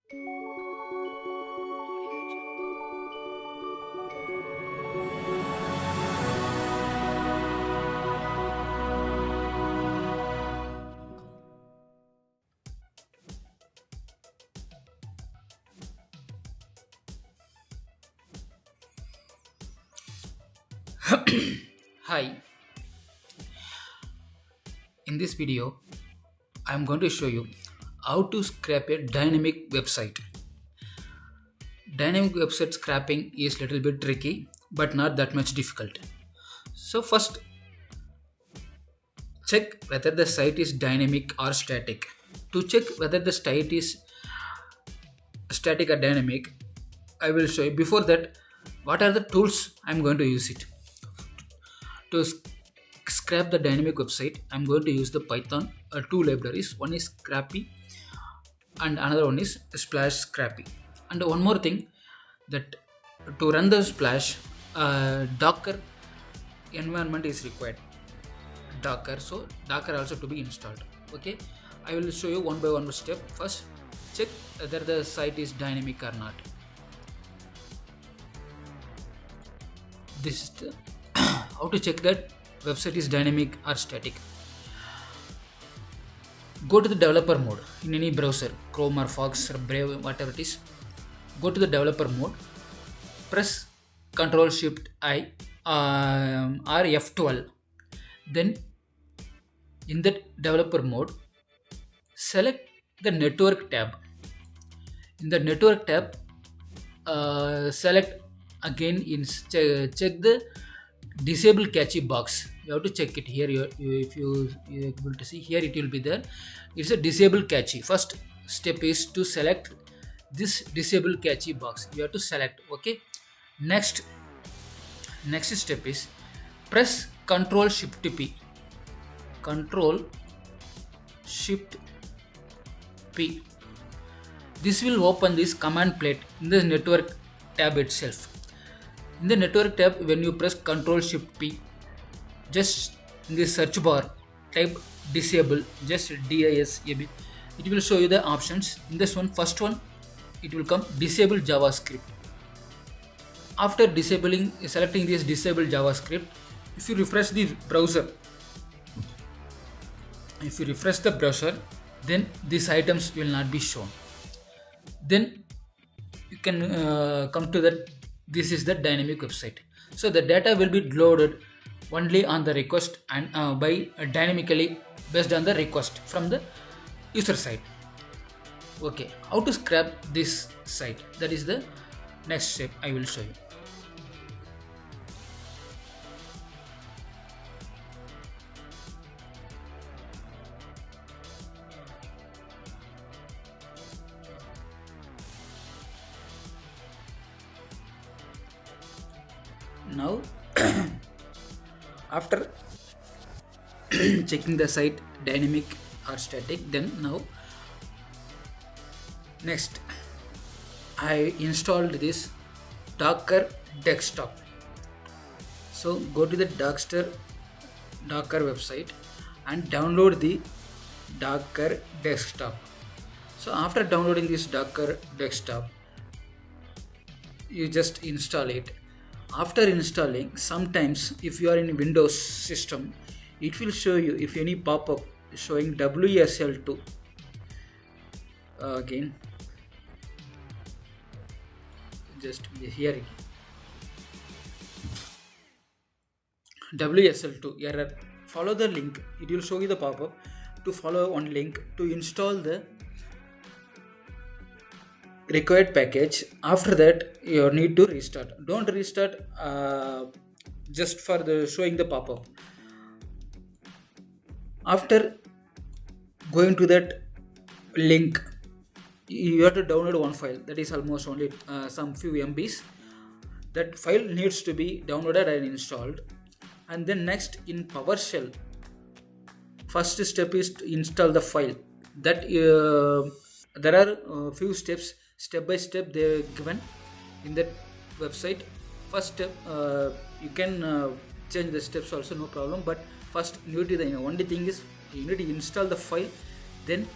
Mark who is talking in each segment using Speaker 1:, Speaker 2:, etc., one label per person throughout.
Speaker 1: Hi, in this video, I am going to show you how to scrape a dynamic website. Dynamic website scraping is little bit tricky, but not that much difficult. So first, check whether the site is dynamic or static. To check whether the site is static or dynamic, I will show you. Before that, what are the tools I am going to use it to scrap the dynamic website. I'm going to use the Python two libraries. One is Scrappy and another one is Splash Scrappy. And one more thing, that to run the Splash, Docker environment is required. Docker, so Docker also to be installed. Okay, I will show you one by one step. First, check whether the site is dynamic or not. This is the how to check that website is dynamic or static. Go to the developer mode in any browser, Chrome or Fox or Brave, whatever it is. Go to the developer mode, press Ctrl Shift I or F12. Then in the developer mode, select the network tab. In the network tab, select again check the disable cache box. You have to check it here. If you're able to see here, it will be there. It's a disable cache. First step is to select this disable cache box. You have to select. Okay. Next step is press Ctrl Shift P. Ctrl Shift P. This will open this command plate in the network tab itself. In the network tab, when you press Ctrl Shift P, just in the search bar type disable, just DISAB. It will show you the options. In this one, first one, it will come disable JavaScript. After selecting this disable JavaScript, if you refresh the browser, then these items will not be shown. Then you can come to that. This is the dynamic website. So the data will be loaded only on the request and by dynamically based on the request from the user side. Okay, how to scrap this site? That is the next step I will show you. Now after checking the site dynamic or static, then now next I installed this Docker desktop. So go to the Docker website and download the Docker desktop. So after downloading this Docker desktop, you just install it. After installing, sometimes if you are in Windows system, it will show you if any pop-up showing WSL2. Again, just here it. WSL2 error. Follow the link. It will show you the pop-up. To follow one link to install the required package. After that, you need to restart. Don't restart just for the showing the pop-up. After going to that link, you have to download one file. That is almost only some few MBs. That file needs to be downloaded and installed. And then next in PowerShell, first step is to install the file. That there are few steps, step by step they are given in that website. First step, you can change the steps also, no problem. But first, the only thing is you need to install the file. Then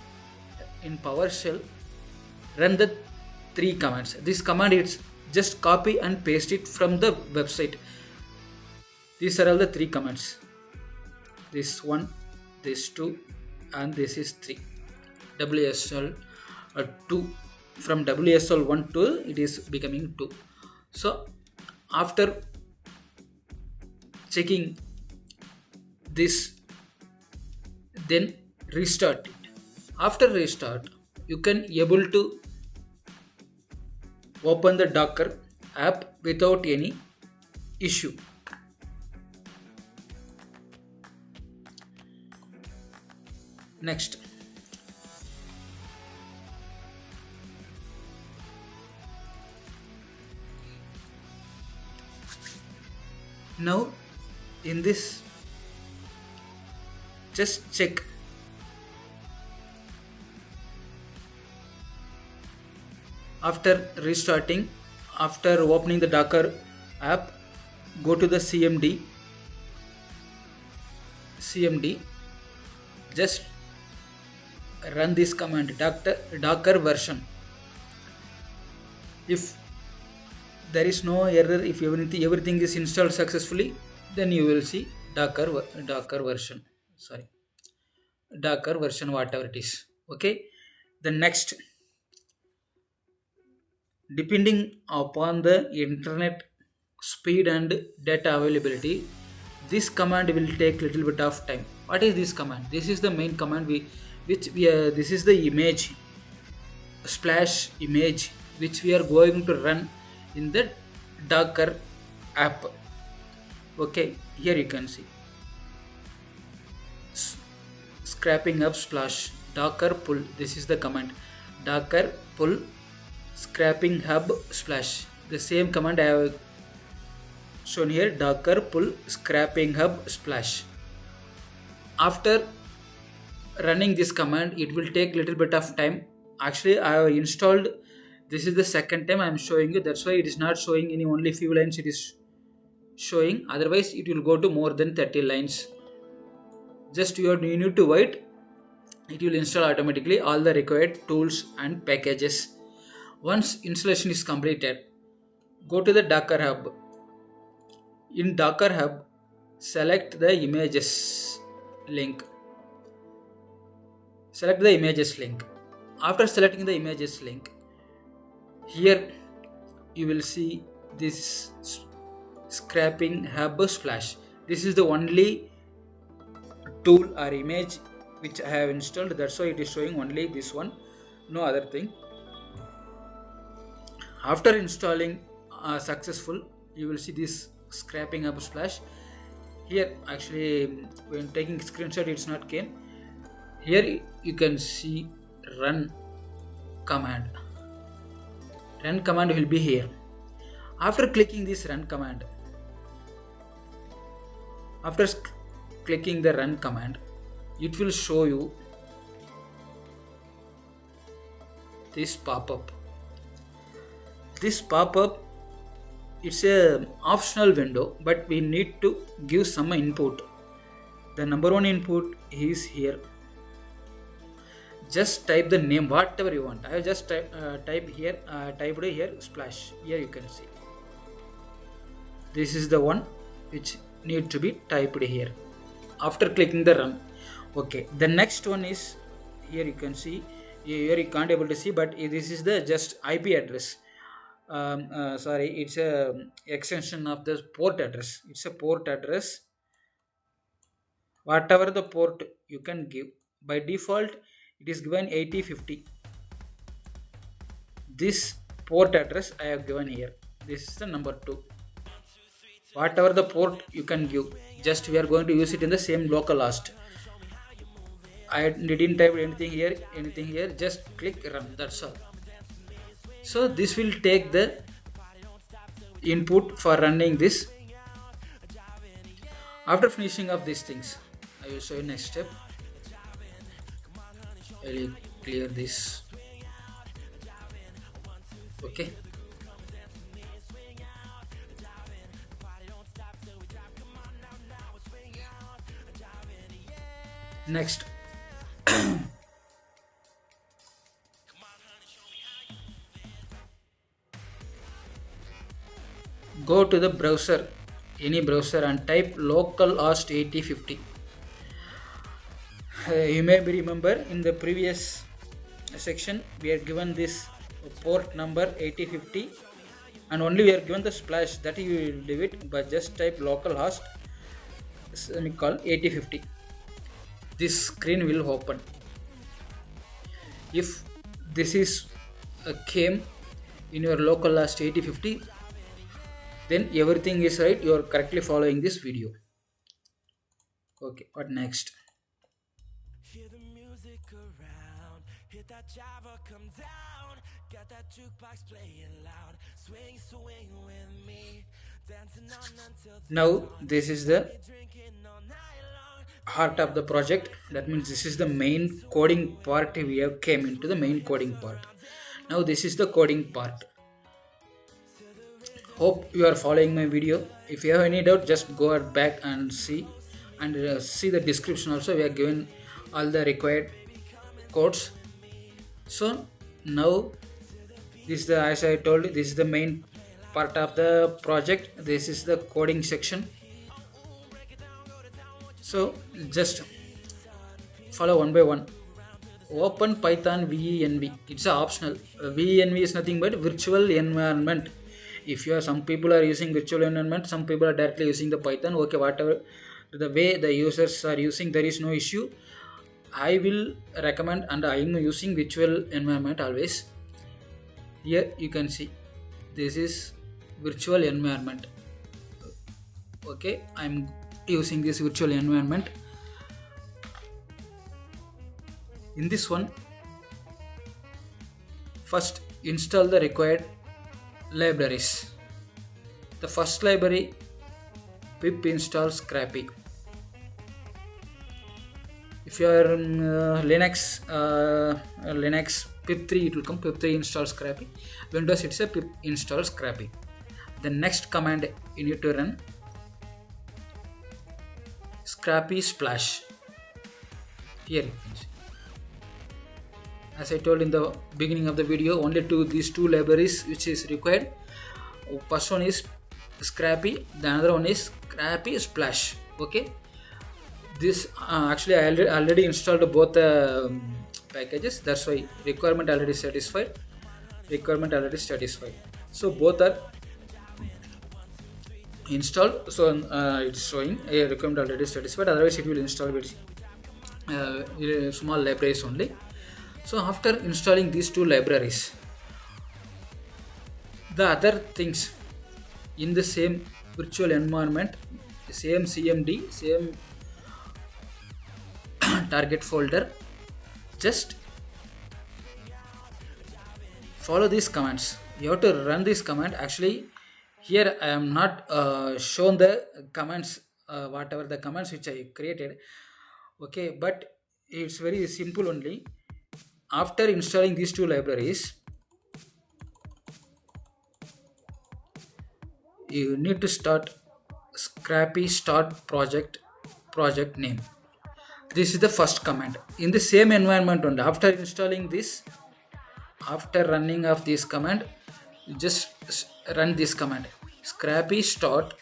Speaker 1: in PowerShell, run the three commands. This command is just copy and paste it from the website. These are all the three commands. This one, this two, and this is three. WSL 2, from WSL 1 to it is becoming 2. So after checking this, then restart it. After restart, you can able to open the Docker app without any issue. Next, now in this, just check after restarting, after opening the Docker app, go to the cmd, just run this command, docker version. If there is no error, if everything is installed successfully, then you will see docker version, docker version, whatever it is. Okay, the next, depending upon the internet speed and data availability, this command will take little bit of time. What is this command? This is the main command this is the image, splash image, which we are going to run in the Docker app. Okay, here you can see scrapping up splash docker pull. This is the command, docker pull scrapping hub splash. The same command I have shown here, docker pull scrapping hub splash. After running this command, it will take little bit of time. Actually, I have installed, this is the second time I am showing you, that's why it is not showing any, only few lines it is showing, otherwise it will go to more than 30 lines. Just you need to wait, it will install automatically all the required tools and packages. Once installation is completed, go to the Docker Hub. In Docker Hub, select the images link. Select the images link. After selecting the images link, here you will see this scrapping hub splash. This is the only tool or image which I have installed, that's why it is showing only this one, no other thing. After installing successful, you will see this scrapping hub splash. Here actually when taking screenshot it's not came. Here you can see run command. Run command will be here. After clicking this run command, after clicking the run command, it will show you this pop-up. This pop-up, it's a optional window, but we need to give some input. The number one input is here. Just type the name, whatever you want. I have just typed here splash. Here you can see. This is the one which need to be typed here. After clicking the run. Okay. The next one is here you can see. Here you can't able to see, but this is the just IP address. It's a extension of the port address. It's a port address. Whatever the port you can give. By default, it is given 8050. This port address I have given here. This is the number 2. Whatever the port you can give, just we are going to use it in the same localhost. I didn't type anything here, just click run, that's all. So this will take the input for running this. After finishing of these things, I will show you next step. I will clear this. Okay. Next. go to the browser, any browser, and type localhost 8050. You may remember in the previous section we are given this port number 8050 and only we are given the splash that you will leave it, but just type localhost semicolon 8050. This screen will open. If this is came in your localhost 8050, then everything is right, you are correctly following this video. Okay, what next?
Speaker 2: Hear the music around, hit that Java, come down, got that jukebox playing loud, swing, swing with me, dancing on until
Speaker 1: Now this is the
Speaker 2: drinking all night long.
Speaker 1: heart of the project. That means this is the main coding part. We have came into the main coding part. Now this is the coding part. Hope you are following my video. If you have any doubt, just go back and see, and see the description also. We are given all the required codes. So now this is the, as I told you, this is the main part of the project. This is the coding section. So just follow one by one. Open Python venv. It's optional. Venv is nothing but virtual environment. If you are, some people are using virtual environment, some people are directly using the Python. Okay, whatever the way the users are using, there is no issue. I will recommend, and I am using virtual environment always. Here you can see this is virtual environment. Okay, I am using this virtual environment. In this one, first install the required libraries. The first library, pip install Scrappy. If you are in Linux pip3, it will come pip3 install Scrappy. Windows, it's a pip install Scrappy. The next command you need to run Scrappy splash. Here you can see. As I told in the beginning of the video, only these two libraries which is required. First one is Scrappy, the another one is Scrappy splash. Okay, this actually I already installed both packages. That's why requirement already satisfied. So both are installed. So it's showing a requirement already satisfied. Otherwise, it will install with small libraries only. So after installing these two libraries, the other things in the same virtual environment, same CMD, same target folder, just follow these commands. You have to run this command. Actually, here I am not shown the commands, whatever the commands which I created. Okay, but it's very simple only. After installing these two libraries, you need to start Scrappy start project name. This is the first command in the same environment only. After installing this, after running of this command, you just run this command Scrappy start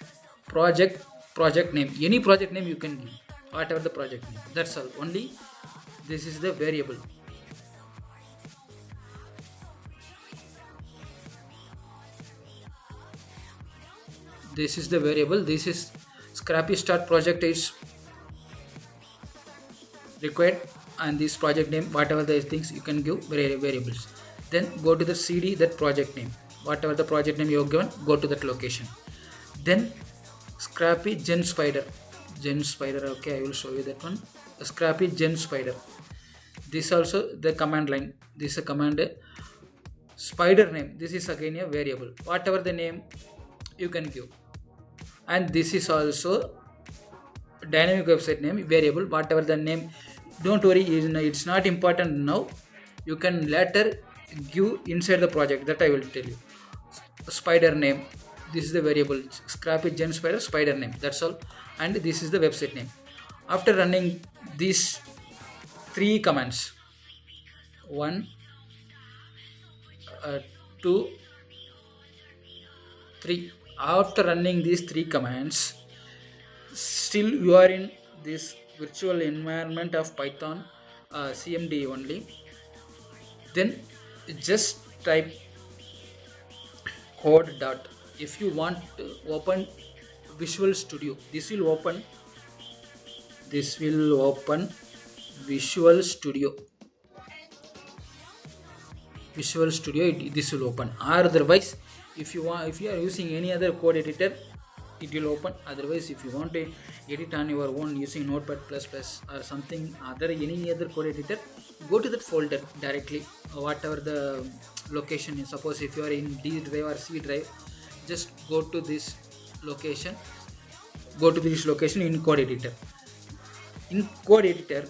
Speaker 1: project name. Any project name you can give, whatever the project name. That's all. Only this is the variable. This is the variable. This is Scrappy start project is required, and this project name, whatever the things you can give variables. Then go to the cd that project name, whatever the project name you have given, go to that location. Then Scrappy gen spider. Okay, I will show you that one. Scrappy gen spider. This also the command line. This is a command spider name. This is again a variable, whatever the name you can give. And this is also dynamic website name variable, whatever the name. Don't worry, it's not important now. You can later give inside the project, that I will tell you. Spider name, this is the variable Scrappy gen spider name. That's all. And this is the website name. After running these three commands, 1 2 3, After running these three commands, still you are in this virtual environment of Python cmd only. Then just type code dot. If you want to open Visual Studio, this will open Visual Studio. This will open. Or otherwise, if you are using any other code editor, it will open. Otherwise, if you want to edit on your own using Notepad or something other, any other code editor, go to that folder directly, whatever the location is. Suppose if you are in D drive or C drive, just go to this location in code editor. In code editor,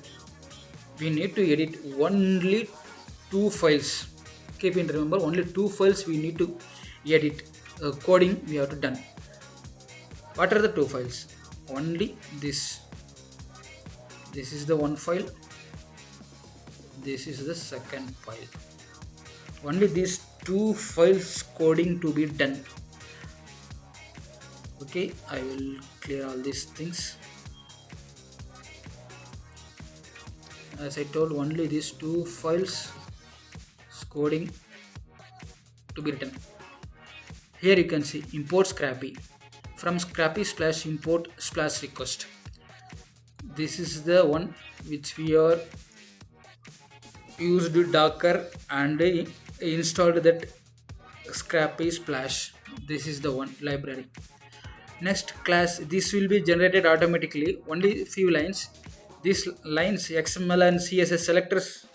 Speaker 1: we need to edit only two files. Keep in remember, only two files we need to edit. Coding we have to done. What are the two files? Only this. This is the one file. This is the second file. Only these two files coding to be done. Okay, I will clear all these things. As I told, only these two files coding to be written. Here you can see import Scrappy from Scrappy /import /request. This is the one which we are used Docker and installed that Scrappy /. This is the one library. Next class, this will be generated automatically. Only few lines. These lines XML and CSS selectors,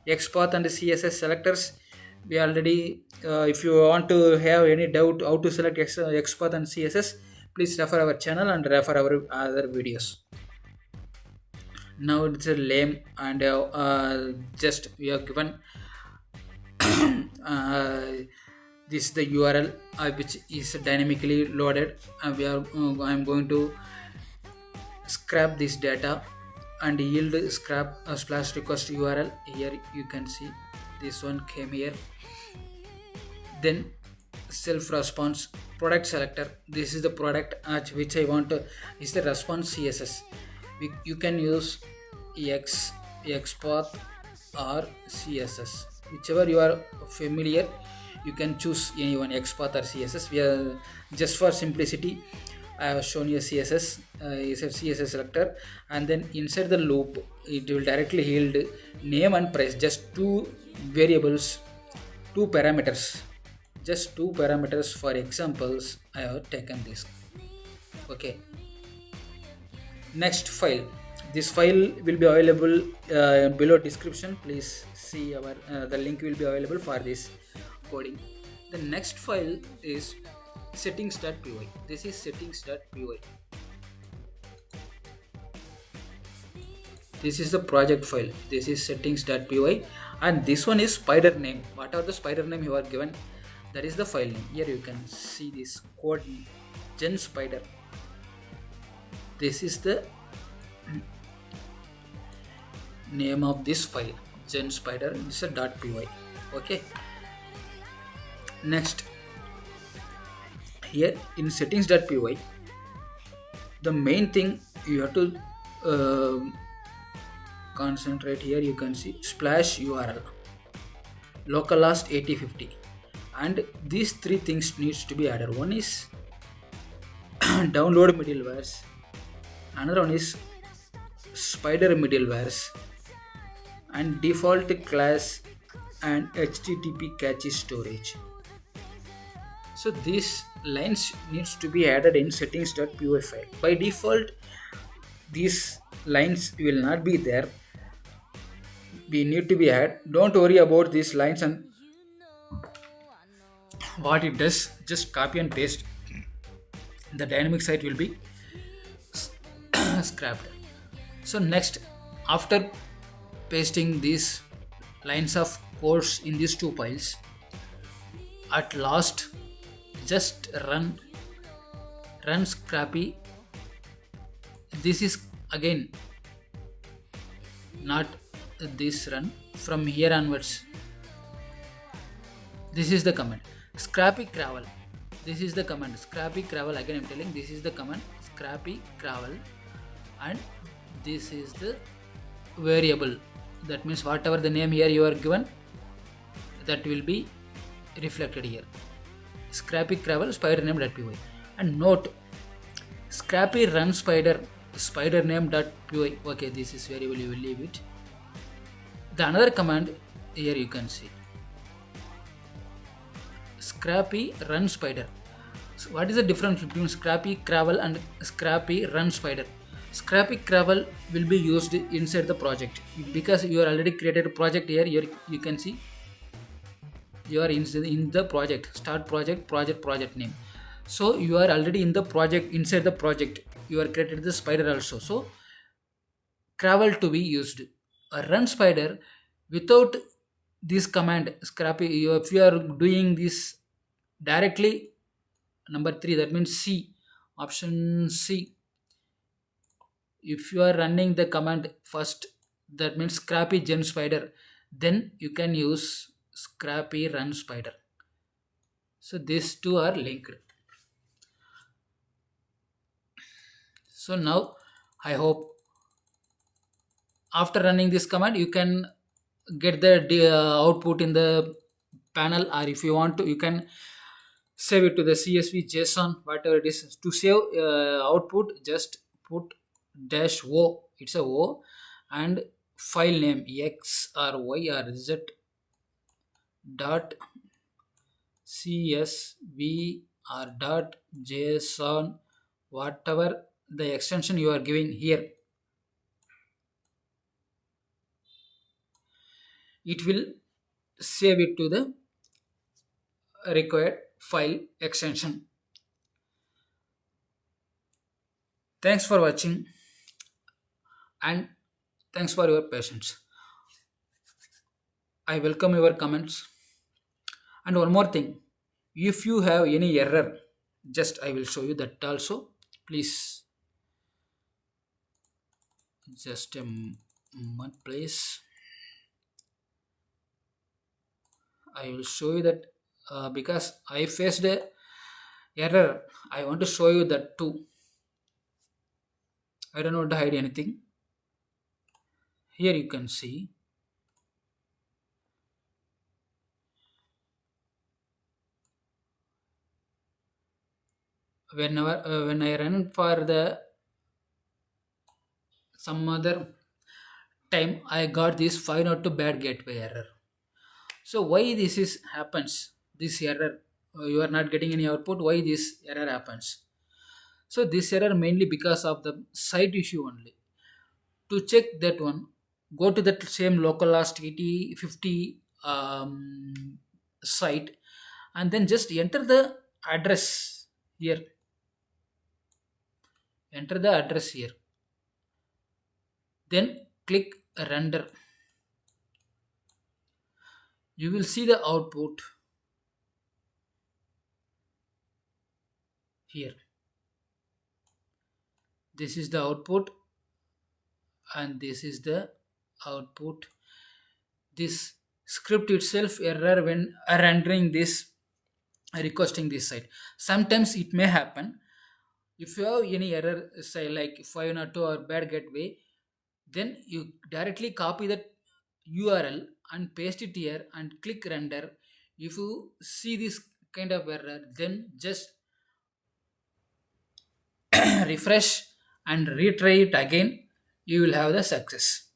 Speaker 1: XPath and CSS selectors, we already if you want to have any doubt how to select XPath and CSS, please refer our channel and refer our other videos. Now it's a lame and just we have given this is the URL which is dynamically loaded, and I'm going to scrap this data and yield scrap /request URL. Here you can see this one came here. Then self response product selector. This is the product which I want to is the response CSS. You can use XPath or CSS, whichever you are familiar. You can choose anyone, XPath or CSS. We are just for simplicity, I have shown you CSS is a CSS selector, and then inside the loop it will directly yield name and price, just two variables, two parameters, just two parameters. For examples, I have taken this. Okay. Next file. This file will be available below description. Please see our the link will be available for this coding. The next file is settings.py. This is settings.py. This is the project file. This is settings.py, and this one is spider name. Whatever the spider name you are given, that is the file name. Here you can see this code gen spider. This is the name of this file, gen spider. It's a .py. Okay. Next, here in settings.py, the main thing you have to concentrate. Here you can see /URL, localhost 8050, and these three things needs to be added. One is download middlewares, another one is spider middlewares, and default class and HTTP cache storage. So these lines needs to be added in settings.py file. By default, these lines will not be there. We need to be added. Don't worry about these lines and what it does. Just copy and paste. The dynamic site will be scrapped. So next, after pasting these lines of codes in these two files, at last just run Scrappy. This is again not this run. From here onwards, this is the command Scrappy crawl. This is the command scrappy gravel. Again, I'm telling this is the command scrappy gravel, and this is the variable. That means whatever the name here you are given, that will be reflected here. Scrappy gravel spider name.py, and note scrappy run spider name.py. Okay, this is variable. You will leave it. The another command here you can see scrappy run spider. So what is the difference between scrappy gravel and scrappy run spider? Scrappy gravel will be used inside the project because you are already created a project here. You can see you are in the project, start project name. So you are already in the project, inside the project you are created the spider also. So gravel to be used. A run spider without this command scrappy, if you are doing this directly, number 3, that means C, option C. If you are running the command first, that means scrappy gen spider, then you can use scrappy run spider. So these two are linked. So now I hope after running this command you can get the output in the panel, or if you want to you can save it to the csv json, whatever it is. To save output, just put dash o, it's a o, and file name x or y or z dot csv or dot json, whatever the extension you are giving here, it will save it to the required file extension. Thanks for watching, and thanks for your patience. I welcome your comments. And one more thing, if you have any error, just I will show you that also. Please, just a moment, please. I will show you that because I faced a error. I want to show you that too. I don't want to hide anything. Here you can see whenever when I run for the some other time, I got this 502 bad gateway error. So why this is happens? This error, you are not getting any output. Why this error happens? So this error mainly because of the site issue only. To check that one, go to that same localhost 8050 site, and then just enter the address here. Enter the address here. Then click render. You will see the output here. This is the output, and this is the output. This script itself error when rendering this, requesting this site. Sometimes it may happen. If you have any error, say like 502 or bad gateway, then you directly copy that URL and paste it here and click render. If you see this kind of error, then just refresh and retry it again. You will have the success.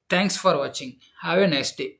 Speaker 1: Thanks for watching. Have a nice day.